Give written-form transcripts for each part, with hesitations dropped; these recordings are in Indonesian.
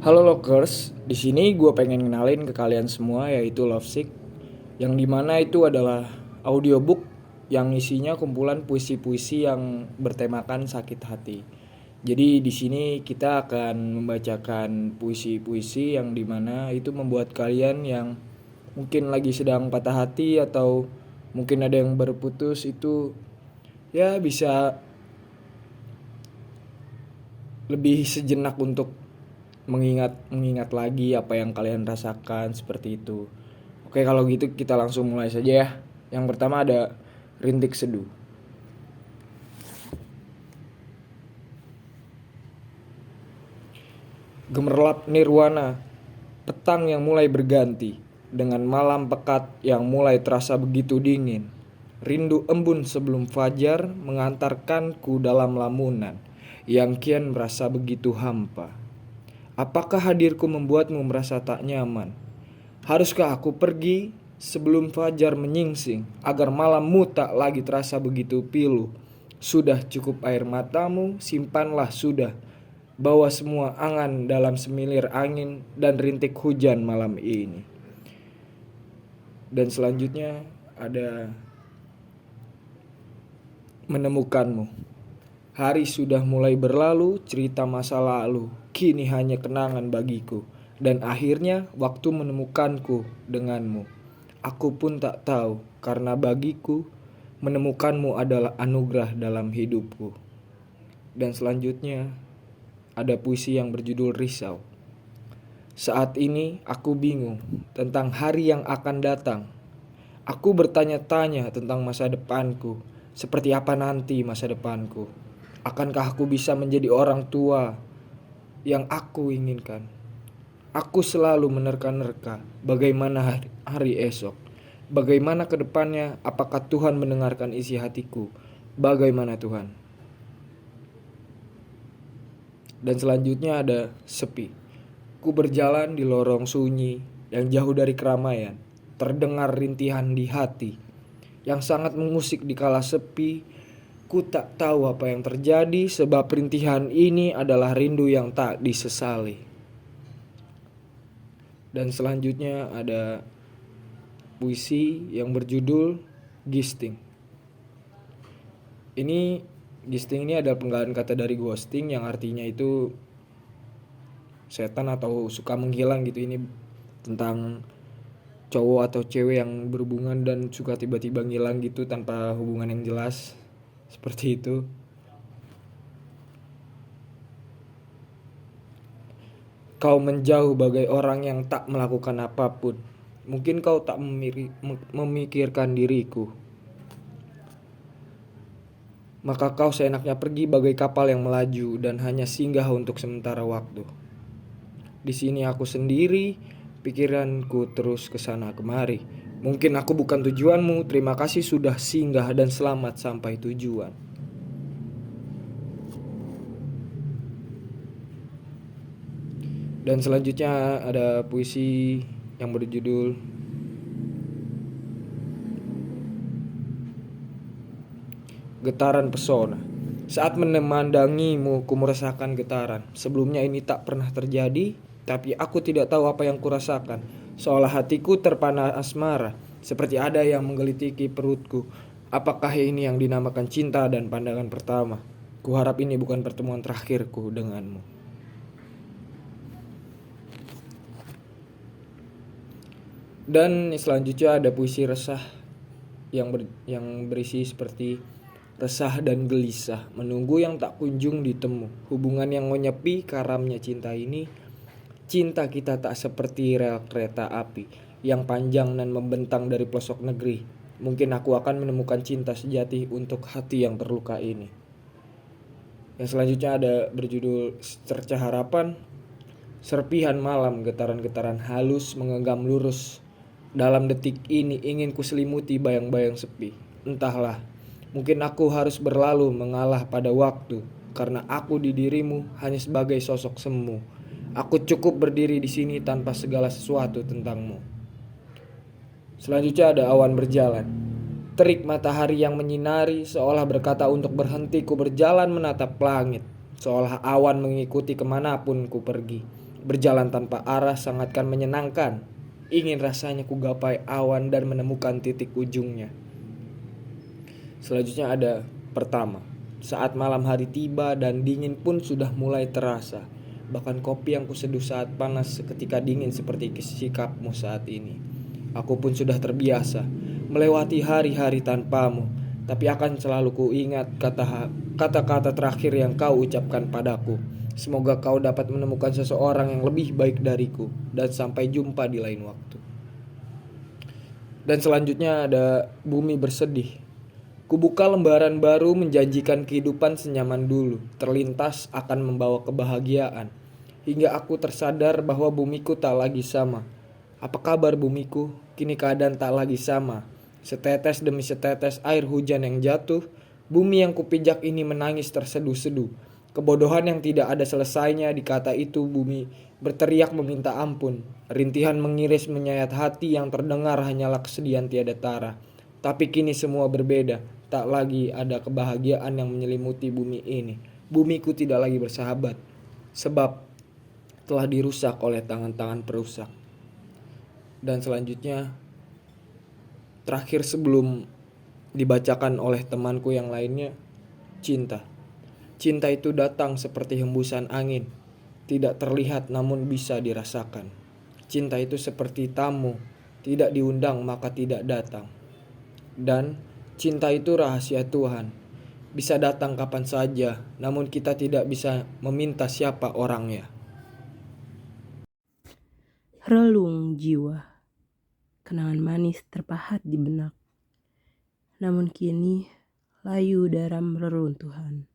Halo Lokers, di sini gue pengen kenalin ke kalian semua yaitu Lovesick, yang dimana itu adalah audiobook yang isinya kumpulan puisi-puisi yang bertemakan sakit hati. Jadi di sini kita akan membacakan puisi-puisi yang dimana itu membuat kalian yang mungkin lagi sedang patah hati atau mungkin ada yang berputus itu ya bisa lebih sejenak untuk mengingat lagi apa yang kalian rasakan seperti itu. Oke, kalau gitu kita langsung mulai saja ya. Yang pertama ada Rintik Seduh. Gemerlap nirwana, petang yang mulai berganti dengan malam pekat yang mulai terasa begitu dingin. Rindu embun sebelum fajar mengantarkanku dalam lamunan yang kian merasa begitu hampa. Apakah hadirku membuatmu merasa tak nyaman? Haruskah aku pergi sebelum fajar menyingsing agar malammu tak lagi terasa begitu pilu? Sudah cukup air matamu, simpanlah sudah. Bawa semua angan dalam semilir angin dan rintik hujan malam ini. Dan selanjutnya ada menemukanmu. Hari sudah mulai berlalu, cerita masa lalu kini hanya kenangan bagiku. Dan akhirnya waktu menemukanku denganmu. Aku pun tak tahu, karena bagiku menemukanmu adalah anugerah dalam hidupku. Dan selanjutnya ada puisi yang berjudul Risau. Saat ini aku bingung tentang hari yang akan datang. Aku bertanya-tanya tentang masa depanku. Seperti apa nanti masa depanku? Akankah aku bisa menjadi orang tua yang aku inginkan? Aku selalu menerka-nerka bagaimana hari esok. Bagaimana ke depannya? Apakah Tuhan mendengarkan isi hatiku? Bagaimana Tuhan? Dan selanjutnya ada sepi. Ku berjalan di lorong sunyi yang jauh dari keramaian. Terdengar rintihan di hati yang sangat mengusik di kala sepi. Ku tak tahu apa yang terjadi sebab rintihan ini adalah rindu yang tak disesali. Dan selanjutnya ada puisi yang berjudul Ghosting. Ghosting ini adalah penggalan kata dari ghosting yang artinya itu setan atau suka menghilang gitu. Ini tentang cowok atau cewek yang berhubungan dan suka tiba-tiba ngilang gitu tanpa hubungan yang jelas. Seperti itu. Kau menjauh bagai orang yang tak melakukan apapun. Mungkin kau tak memikirkan diriku. Maka kau seenaknya pergi bagai kapal yang melaju dan hanya singgah untuk sementara waktu. Di sini aku sendiri, pikiranku terus kesana kemari. Mungkin aku bukan tujuanmu, terima kasih sudah singgah dan selamat sampai tujuan. Dan selanjutnya ada puisi yang berjudul Getaran Pesona. Saat menemandangimu ku merasakan getaran. Sebelumnya ini tak pernah terjadi, tapi aku tidak tahu apa yang kurasakan. Seolah hatiku terpana asmara, seperti ada yang menggelitiki perutku. Apakah ini yang dinamakan cinta dan pandangan pertama? Kuharap ini bukan pertemuan terakhirku denganmu. Dan selanjutnya ada puisi resah yang berisi seperti resah dan gelisah, menunggu yang tak kunjung ditemu. Hubungan yang menyepi karamnya cinta ini. Cinta kita tak seperti rel kereta api yang panjang dan membentang dari pelosok negeri. Mungkin aku akan menemukan cinta sejati untuk hati yang terluka ini. Yang selanjutnya ada berjudul Secerca Harapan. Serpihan malam, getaran-getaran halus menggenggam lurus. Dalam detik ini ingin kuselimuti bayang-bayang sepi. Entahlah, mungkin aku harus berlalu mengalah pada waktu, karena aku di dirimu hanya sebagai sosok semu. Aku cukup berdiri di sini tanpa segala sesuatu tentangmu. Selanjutnya ada awan berjalan. Terik matahari yang menyinari seolah berkata untuk berhenti. Ku berjalan menatap langit, seolah awan mengikuti kemanapun ku pergi. Berjalan tanpa arah sangatkan menyenangkan. Ingin rasanya ku gapai awan dan menemukan titik ujungnya. Selanjutnya ada pertama. Saat malam hari tiba dan dingin pun sudah mulai terasa. Bahkan kopi yang kuseduh saat panas seketika dingin seperti sikapmu saat ini. Aku pun sudah terbiasa melewati hari-hari tanpamu. Tapi akan selalu kuingat kata-kata terakhir yang kau ucapkan padaku. Semoga kau dapat menemukan seseorang yang lebih baik dariku. Dan sampai jumpa di lain waktu. Dan selanjutnya ada bumi bersedih. Kubuka lembaran baru menjanjikan kehidupan senyaman dulu, terlintas akan membawa kebahagiaan. Hingga aku tersadar bahwa bumiku tak lagi sama. Apa kabar bumiku? Kini keadaan tak lagi sama. Setetes demi setetes air hujan yang jatuh, bumi yang kupijak ini menangis terseduh-seduh. Kebodohan yang tidak ada selesainya di kata itu bumi berteriak meminta ampun. Rintihan mengiris menyayat hati yang terdengar hanyalah kesedihan tiada tara. Tapi kini semua berbeda, tak lagi ada kebahagiaan yang menyelimuti bumi ini. Bumiku tidak lagi bersahabat, sebab telah dirusak oleh tangan-tangan perusak. Dan selanjutnya, terakhir sebelum dibacakan oleh temanku yang lainnya, cinta. Cinta itu datang seperti hembusan angin, tidak terlihat namun bisa dirasakan. Cinta itu seperti tamu, tidak diundang maka tidak datang. Dan cinta itu rahasia Tuhan. Bisa datang kapan saja, namun kita tidak bisa meminta siapa orangnya. Relung jiwa, kenangan manis terpahat di benak. Namun kini layu dalam reruntuhan.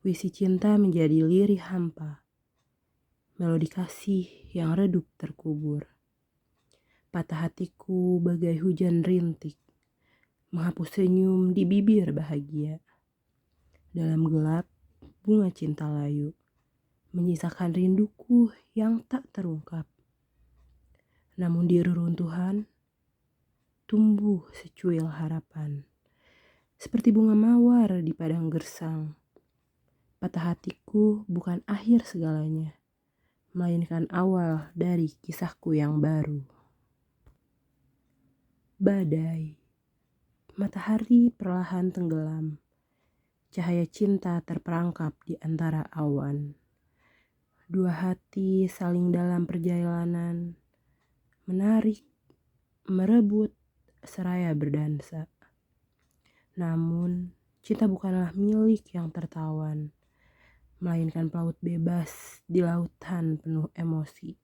Puisi cinta menjadi lirih hampa. Melodi kasih yang redup terkubur. Patah hatiku bagai hujan rintik, menghapus senyum di bibir bahagia. Dalam gelap, bunga cinta layu, menyisakan rinduku yang tak terungkap. Namun di reruntuhan, tumbuh secuil harapan. Seperti bunga mawar di padang gersang. Patah hatiku bukan akhir segalanya, melainkan awal dari kisahku yang baru. Badai. Matahari perlahan tenggelam. Cahaya cinta terperangkap di antara awan. Dua hati saling dalam perjalanan, menarik, merebut, seraya berdansa. Namun, cinta bukanlah milik yang tertawan, melainkan pelaut bebas di lautan penuh emosi.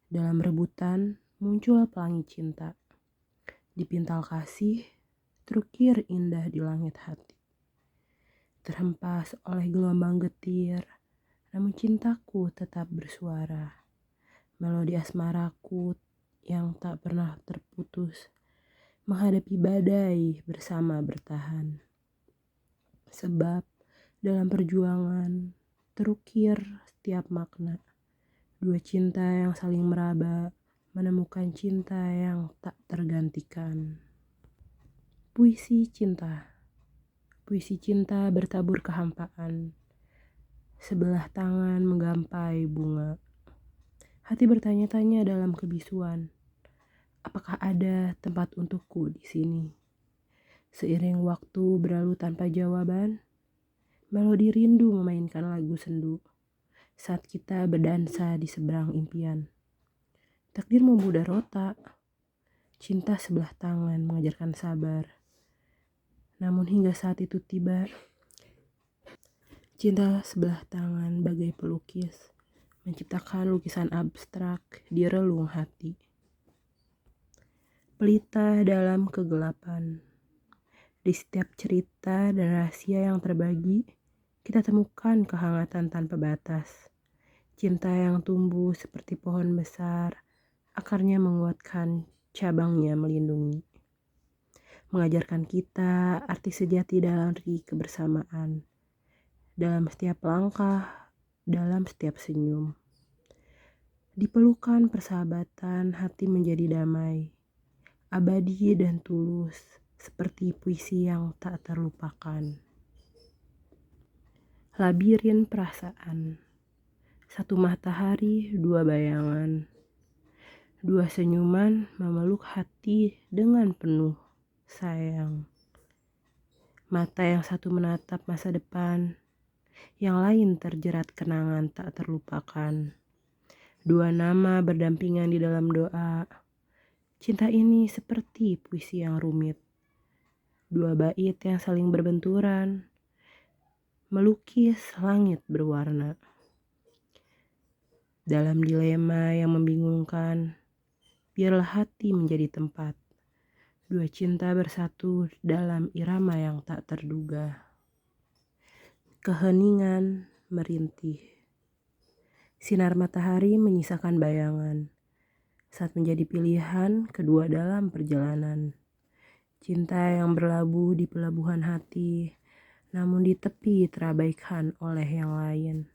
Dalam rebutan muncul pelangi cinta. Dipintal kasih, terukir indah di langit hati. Terhempas oleh gelombang getir, namun cintaku tetap bersuara. Melodi asmaraku yang tak pernah terputus, menghadapi badai bersama bertahan. Sebab dalam perjuangan terukir setiap makna. Dua cinta yang saling meraba, menemukan cinta yang tak tergantikan. Puisi cinta. Puisi cinta bertabur kehampaan. Sebelah tangan menggampai bunga. Hati bertanya-tanya dalam kebisuan. Apakah ada tempat untukku di sini? Seiring waktu berlalu tanpa jawaban, melodi rindu memainkan lagu sendu. Saat kita berdansa di seberang impian. Takdir memudah rotak. Cinta sebelah tangan mengajarkan sabar. Namun hingga saat itu tiba, cinta sebelah tangan bagai pelukis, menciptakan lukisan abstrak di relung hati. Pelita dalam kegelapan. Di setiap cerita dan rahasia yang terbagi, kita temukan kehangatan tanpa batas. Cinta yang tumbuh seperti pohon besar, akarnya menguatkan, cabangnya melindungi. Mengajarkan kita arti sejati dalam kebersamaan. Dalam setiap langkah, dalam setiap senyum. Di pelukan persahabatan, hati menjadi damai. Abadi dan tulus, seperti puisi yang tak terlupakan. Labirin perasaan. Satu matahari, dua bayangan. Dua senyuman memeluk hati dengan penuh sayang. Mata yang satu menatap masa depan, yang lain terjerat kenangan tak terlupakan. Dua nama berdampingan di dalam doa. Cinta ini seperti puisi yang rumit. Dua bait yang saling berbenturan, melukis langit berwarna. Dalam dilema yang membingungkan, biarlah hati menjadi tempat. Dua cinta bersatu dalam irama yang tak terduga. Keheningan merintih. Sinar matahari menyisakan bayangan. Saat menjadi pilihan kedua dalam perjalanan. Cinta yang berlabuh di pelabuhan hati, namun di tepi terabaikan oleh yang lain.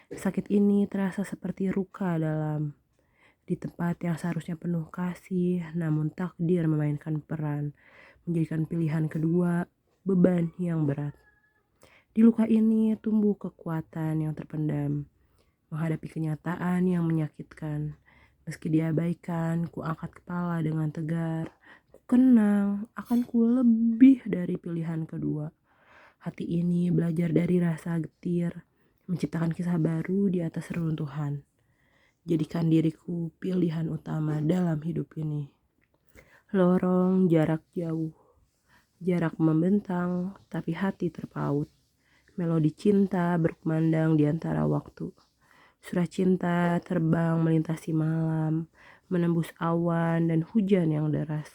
Sakit ini terasa seperti luka dalam. Di tempat yang seharusnya penuh kasih, namun takdir memainkan peran, menjadikan pilihan kedua beban yang berat. Di luka ini tumbuh kekuatan yang terpendam, menghadapi kenyataan yang menyakitkan. Meski diabaikan, ku angkat kepala dengan tegar. Ku kenang akan ku lebih dari pilihan kedua. Hati ini belajar dari rasa getir, menciptakan kisah baru di atas reruntuhan. Jadikan diriku pilihan utama dalam hidup ini. Lorong jarak jauh, jarak membentang, tapi hati terpaut. Melodi cinta berkumandang di antara waktu. Surat cinta terbang melintasi malam, menembus awan dan hujan yang deras.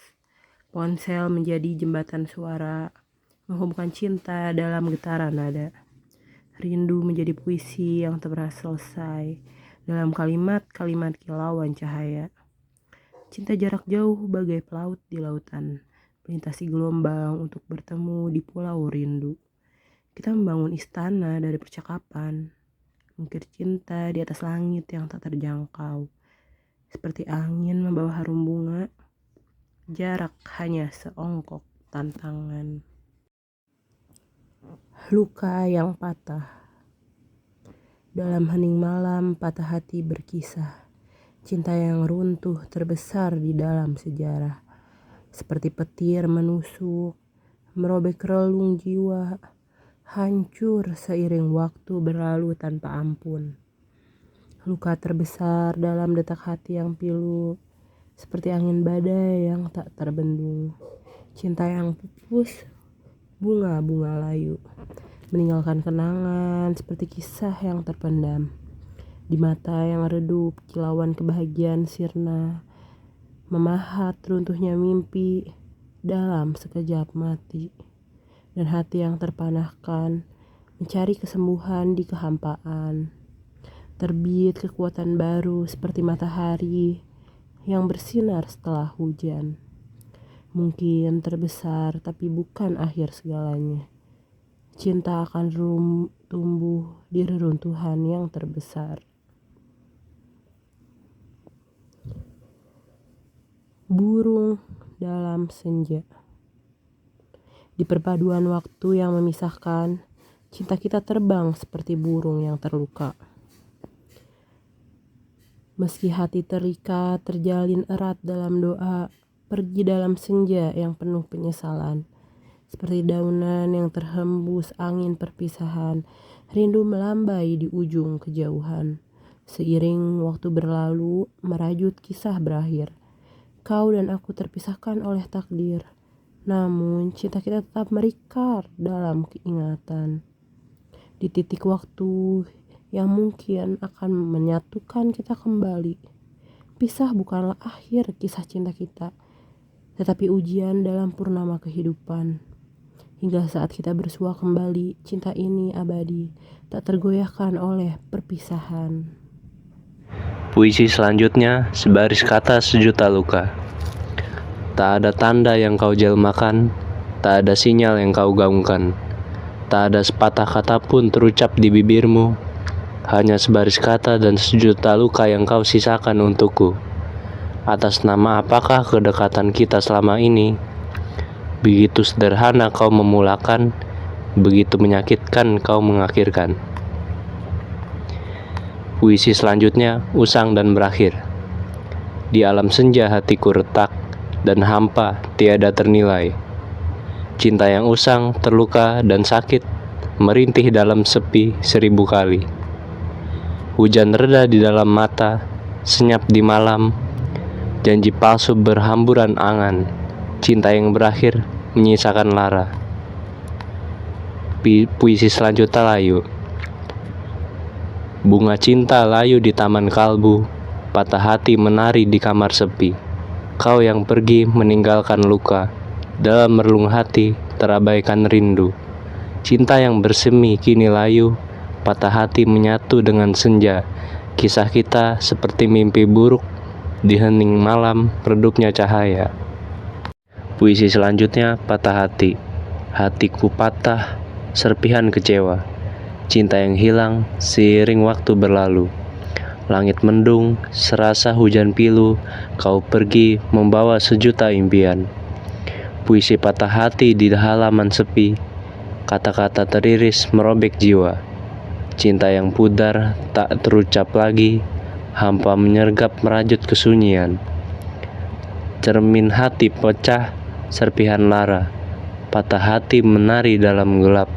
Ponsel menjadi jembatan suara, menghubungkan cinta dalam getaran nada. Rindu menjadi puisi yang tak pernah selesai, dalam kalimat-kalimat kilauan cahaya. Cinta jarak jauh bagai pelaut di lautan, melintasi gelombang untuk bertemu di pulau rindu. Kita membangun istana dari percakapan, mengukir cinta di atas langit yang tak terjangkau. Seperti angin membawa harum bunga, jarak hanya seongkok tantangan. Luka yang patah. Dalam hening malam patah hati berkisah. Cinta yang runtuh terbesar di dalam sejarah. Seperti petir menusuk, merobek relung jiwa. Hancur seiring waktu berlalu tanpa ampun. Luka terbesar dalam detak hati yang pilu, seperti angin badai yang tak terbendung. Cinta yang pupus, bunga-bunga layu, meninggalkan kenangan seperti kisah yang terpendam. Di mata yang redup, kilauan kebahagiaan sirna, memahat runtuhnya mimpi dalam sekejap mati. Dan hati yang terpanahkan, mencari kesembuhan di kehampaan. Terbit kekuatan baru seperti matahari yang bersinar setelah hujan. Mungkin terbesar tapi bukan akhir segalanya. Cinta akan tumbuh di reruntuhan yang terbesar. Burung dalam senja. Di perpaduan waktu yang memisahkan, cinta kita terbang seperti burung yang terluka. Meski hati terikat, terjalin erat dalam doa, pergi dalam senja yang penuh penyesalan. Seperti daunan yang terhembus angin perpisahan, rindu melambai di ujung kejauhan. Seiring waktu berlalu, merajut kisah berakhir. Kau dan aku terpisahkan oleh takdir. Namun cinta kita tetap merikat dalam keingatan. Di titik waktu yang mungkin akan menyatukan kita kembali. Pisah bukanlah akhir kisah cinta kita, tetapi ujian dalam purnama kehidupan. Hingga saat kita bersua kembali, cinta ini abadi, tak tergoyahkan oleh perpisahan. Puisi selanjutnya, sebaris kata sejuta luka. Tak ada tanda yang kau jelmakan, tak ada sinyal yang kau gaungkan, tak ada sepatah kata pun terucap di bibirmu, hanya sebaris kata dan sejuta luka yang kau sisakan untukku. Atas nama apakah kedekatan kita selama ini? Begitu sederhana kau memulakan, begitu menyakitkan kau mengakhirkan. Puisi selanjutnya usang dan berakhir. Di alam senja hatiku retak dan hampa tiada ternilai. Cinta yang usang, terluka dan sakit, merintih dalam sepi 1000 kali. Hujan reda di dalam mata, senyap di malam, janji palsu berhamburan angan, cinta yang berakhir menyisakan lara. Puisi selanjutnya layu. Bunga cinta layu di taman kalbu, patah hati menari di kamar sepi. Kau yang pergi meninggalkan luka, dalam relung hati terabaikan rindu. Cinta yang bersemi kini layu, patah hati menyatu dengan senja. Kisah kita seperti mimpi buruk, di hening malam redupnya cahaya. Puisi selanjutnya patah hati. Hatiku patah, serpihan kecewa. Cinta yang hilang seiring waktu berlalu. Langit mendung, serasa hujan pilu. Kau pergi membawa sejuta impian. Puisi patah hati di halaman sepi. Kata-kata teriris merobek jiwa. Cinta yang pudar tak terucap lagi. Hampa menyergap merajut kesunyian. Cermin hati pecah, serpihan lara. Patah hati menari dalam gelap.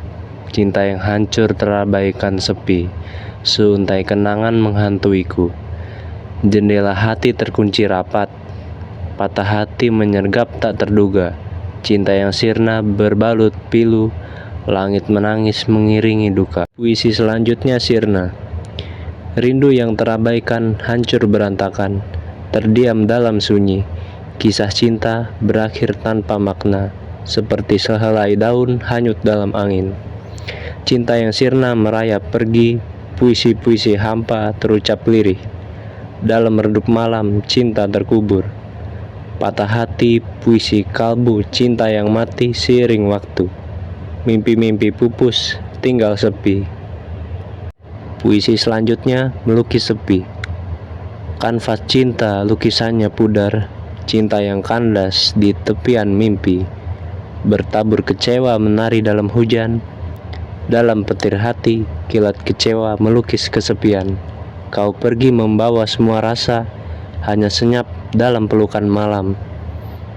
Cinta yang hancur terabaikan sepi. Seuntai kenangan menghantuiku. Jendela hati terkunci rapat. Patah hati menyergap tak terduga. Cinta yang sirna berbalut pilu. Langit menangis mengiringi duka. Puisi selanjutnya sirna. Rindu yang terabaikan hancur berantakan. Terdiam dalam sunyi. Kisah cinta berakhir tanpa makna. Seperti sehelai daun hanyut dalam angin. Cinta yang sirna merayap pergi. Puisi-puisi hampa terucap lirih. Dalam redup malam cinta terkubur. Patah hati puisi kalbu cinta yang mati seiring waktu. Mimpi-mimpi pupus tinggal sepi. Puisi selanjutnya melukis sepi. Kanvas cinta lukisannya pudar. Cinta yang kandas di tepian mimpi. Bertabur kecewa menari dalam hujan. Dalam petir hati, kilat kecewa melukis kesepian. Kau pergi membawa semua rasa, hanya senyap dalam pelukan malam.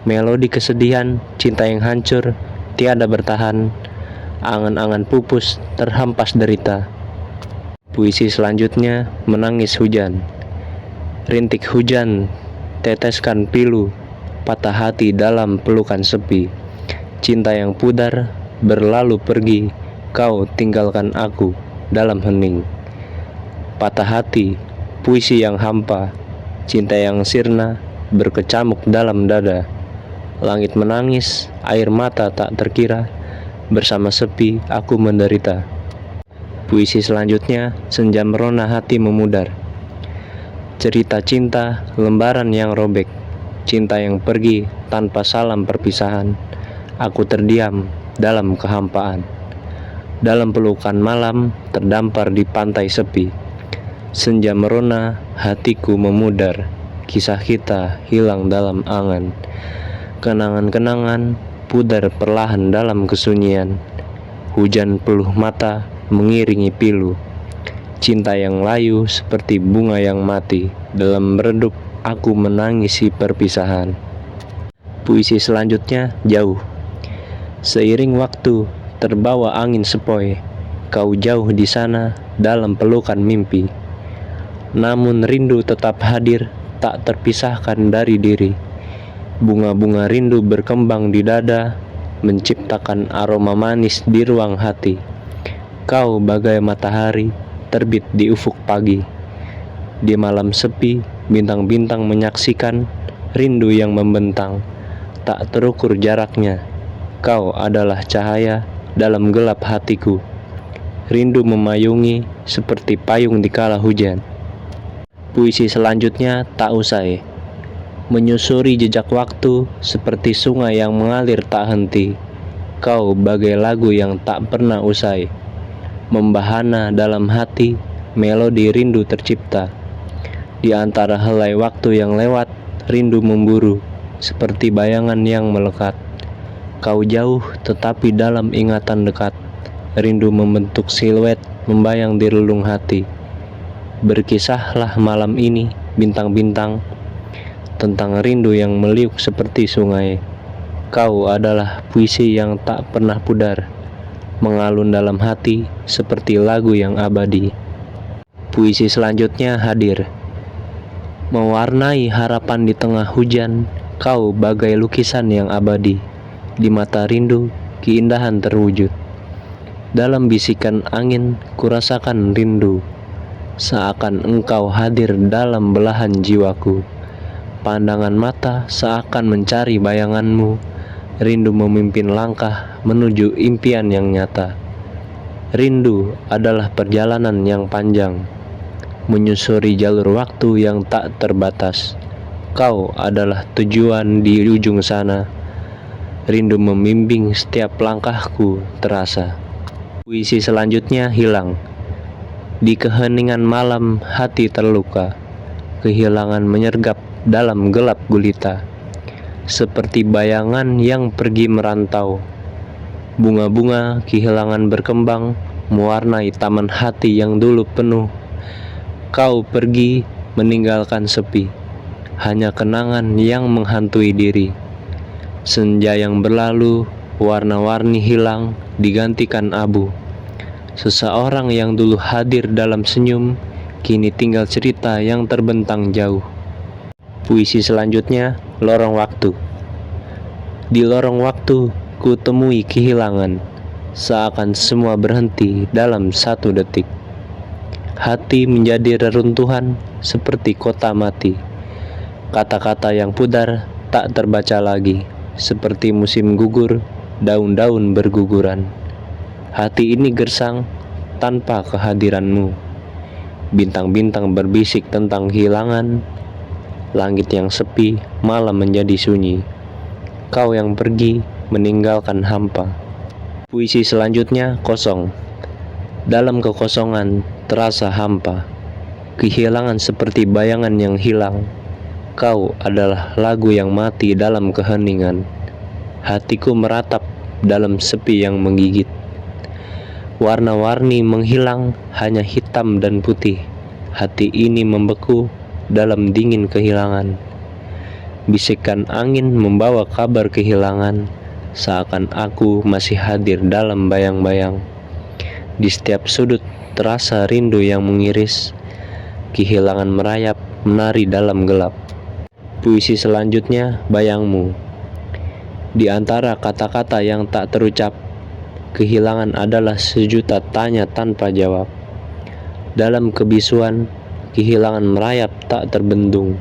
Melodi kesedihan, cinta yang hancur, tiada bertahan. Angan-angan pupus, terhempas derita. Puisi selanjutnya menangis hujan. Rintik hujan, teteskan pilu, patah hati dalam pelukan sepi. Cinta yang pudar, berlalu pergi. Kau tinggalkan aku dalam hening. Patah hati, puisi yang hampa. Cinta yang sirna, berkecamuk dalam dada. Langit menangis, air mata tak terkira. Bersama sepi, aku menderita. Puisi selanjutnya, senja merona hati memudar. Cerita cinta, lembaran yang robek. Cinta yang pergi tanpa salam perpisahan. Aku terdiam dalam kehampaan. Dalam pelukan malam, terdampar di pantai sepi. Senja merona, hatiku memudar. Kisah kita hilang dalam angan. Kenangan-kenangan pudar perlahan dalam kesunyian. Hujan peluh mata mengiringi pilu. Cinta yang layu seperti bunga yang mati. Dalam redup aku menangisi perpisahan. Puisi selanjutnya jauh. Seiring waktu terbawa angin sepoi, kau jauh di sana dalam pelukan mimpi. Namun rindu tetap hadir, tak terpisahkan dari diri. Bunga-bunga rindu berkembang di dada, menciptakan aroma manis di ruang hati. Kau bagai matahari terbit di ufuk pagi. Di malam sepi, bintang-bintang menyaksikan rindu yang membentang. Tak terukur jaraknya, kau adalah cahaya dalam gelap hatiku. Rindu memayungi seperti payung di kala hujan. Puisi selanjutnya tak usai. Menyusuri jejak waktu seperti sungai yang mengalir tak henti. Kau bagai lagu yang tak pernah usai. Membahana dalam hati, melodi rindu tercipta. Di antara helai waktu yang lewat, rindu memburu seperti bayangan yang melekat. Kau jauh tetapi dalam ingatan dekat. Rindu membentuk siluet membayang di relung hati. Berkisahlah malam ini bintang-bintang tentang rindu yang meliuk seperti sungai. Kau adalah puisi yang tak pernah pudar, mengalun dalam hati seperti lagu yang abadi. Puisi selanjutnya hadir, mewarnai harapan di tengah hujan. Kau bagai lukisan yang abadi, di mata rindu keindahan terwujud. Dalam bisikan angin kurasakan rindu, seakan engkau hadir dalam belahan jiwaku. Pandangan mata seakan mencari bayanganmu, rindu memimpin langkah menuju impian yang nyata. Rindu adalah perjalanan yang panjang, menyusuri jalur waktu yang tak terbatas. Kau adalah tujuan di ujung sana, rindu membimbing setiap langkahku terasa. Puisi selanjutnya hilang. Di keheningan malam hati terluka, kehilangan menyergap dalam gelap gulita. Seperti bayangan yang pergi merantau, bunga-bunga kehilangan berkembang, mewarnai taman hati yang dulu penuh. Kau pergi meninggalkan sepi, hanya kenangan yang menghantui diri. Senja yang berlalu, warna-warni hilang, digantikan abu. Seseorang yang dulu hadir dalam senyum, kini tinggal cerita yang terbentang jauh. Puisi selanjutnya, lorong waktu. Di lorong waktu, ku temui kehilangan, seakan semua berhenti dalam satu detik. Hati menjadi reruntuhan seperti kota mati. Kata-kata yang pudar tak terbaca lagi, seperti musim gugur, daun-daun berguguran. Hati ini gersang tanpa kehadiranmu. Bintang-bintang berbisik tentang kehilangan. Langit yang sepi, malam menjadi sunyi. Kau yang pergi meninggalkan hampa. Puisi selanjutnya kosong. Dalam kekosongan terasa hampa. Kehilangan seperti bayangan yang hilang. Kau adalah lagu yang mati dalam keheningan. Hatiku meratap dalam sepi yang menggigit. Warna-warni menghilang, hanya hitam dan putih. Hati ini membeku dalam dingin kehilangan. Bisikan angin membawa kabar kehilangan, seakan aku masih hadir dalam bayang-bayang. Di setiap sudut terasa rindu yang mengiris. Kehilangan merayap menari dalam gelap. Puisi selanjutnya bayangmu. Di antara kata-kata yang tak terucap, kehilangan adalah sejuta tanya tanpa jawab. Dalam kebisuan, kehilangan merayap tak terbendung.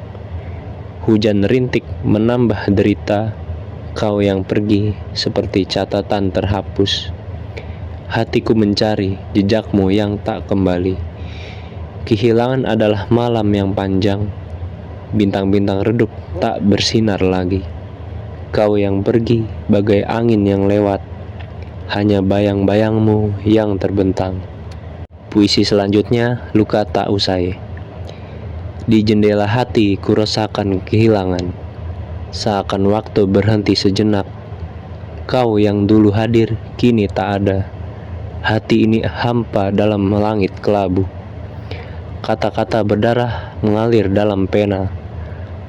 Hujan rintik menambah derita. Kau yang pergi seperti catatan terhapus. Hatiku mencari jejakmu yang tak kembali. Kehilangan adalah malam yang panjang. Bintang-bintang redup tak bersinar lagi. Kau yang pergi bagai angin yang lewat. Hanya bayang-bayangmu yang terbentang. Puisi selanjutnya, luka tak usai. Di jendela hati kurasakan kehilangan, seakan waktu berhenti sejenak. Kau yang dulu hadir kini tak ada. Hati ini hampa dalam langit kelabu. Kata-kata berdarah mengalir dalam pena.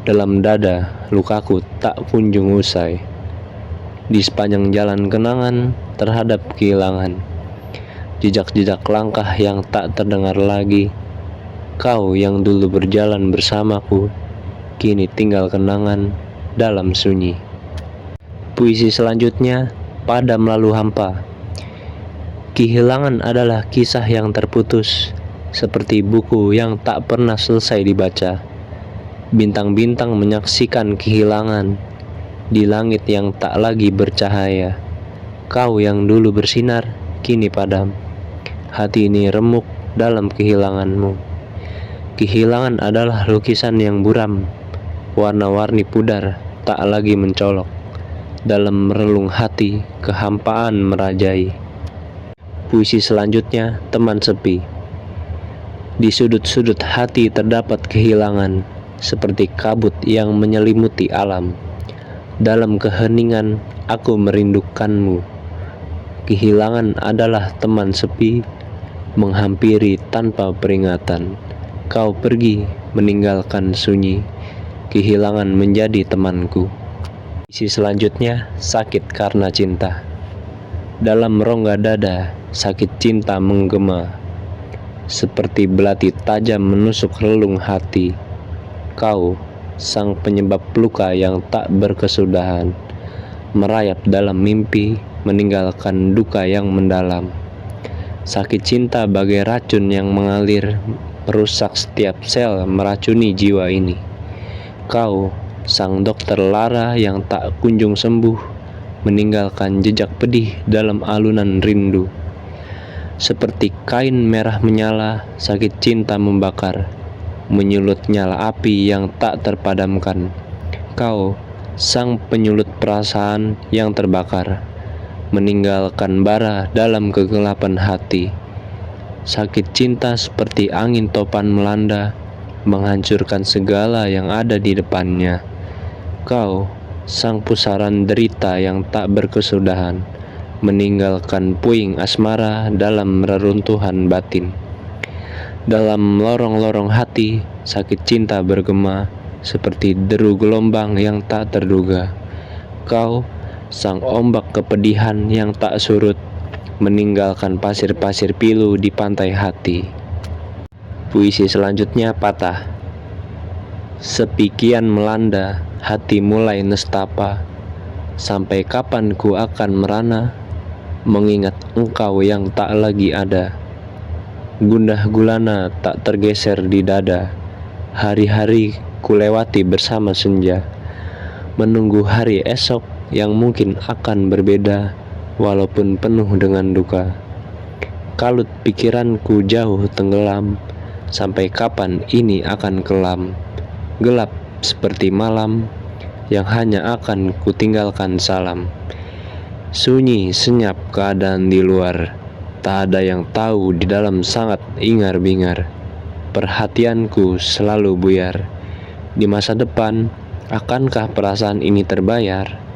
Dalam dada lukaku tak kunjung usai. Di sepanjang jalan kenangan terhadap kehilangan, jejak-jejak langkah yang tak terdengar lagi. Kau yang dulu berjalan bersamaku, kini tinggal kenangan dalam sunyi. Puisi selanjutnya, padam lalu hampa. Kehilangan adalah kisah yang terputus, seperti buku yang tak pernah selesai dibaca. Bintang-bintang menyaksikan kehilangan di langit yang tak lagi bercahaya. Kau yang dulu bersinar kini padam. Hati ini remuk dalam kehilanganmu. Kehilangan adalah lukisan yang buram. Warna-warni pudar tak lagi mencolok. Dalam relung hati kehampaan merajai. Puisi selanjutnya, teman sepi. Di sudut-sudut hati terdapat kehilangan, seperti kabut yang menyelimuti alam. Dalam keheningan aku merindukanmu. Kehilangan adalah teman sepi, menghampiri tanpa peringatan. Kau pergi meninggalkan sunyi, kehilangan menjadi temanku. Puisi selanjutnya, sakit karena cinta. Dalam rongga dada, sakit cinta menggema, seperti belati tajam menusuk relung hati. Kau, sang penyebab luka yang tak berkesudahan, merayap dalam mimpi, meninggalkan duka yang mendalam. Sakit cinta bagai racun yang mengalir, merusak setiap sel, meracuni jiwa ini. Kau, sang dokter lara yang tak kunjung sembuh, meninggalkan jejak pedih dalam alunan rindu. Seperti kain merah menyala, sakit cinta membakar, menyulut nyala api yang tak terpadamkan. Kau, sang penyulut perasaan yang terbakar, meninggalkan bara dalam kegelapan hati. Sakit cinta seperti angin topan melanda, menghancurkan segala yang ada di depannya. Kau, sang pusaran derita yang tak berkesudahan, meninggalkan puing asmara dalam reruntuhan batin. Dalam lorong-lorong hati, sakit cinta bergema, seperti deru gelombang yang tak terduga. Kau, sang ombak kepedihan yang tak surut, meninggalkan pasir-pasir pilu di pantai hati. Puisi selanjutnya, patah. Sepi kian melanda, hati mulai nestapa. Sampai kapan ku akan merana, mengingat engkau yang tak lagi ada. Gundah gulana tak tergeser di dada. Hari-hari ku lewati bersama senja, menunggu hari esok yang mungkin akan berbeda, walaupun penuh dengan duka. Kalut pikiranku jauh tenggelam, sampai kapan ini akan kelam. Gelap seperti malam, yang hanya akan kutinggalkan salam. Sunyi senyap keadaan di luar, tak ada yang tahu di dalam sangat ingar-bingar. Perhatianku selalu buyar. Di masa depan, akankah perasaan ini terbayar?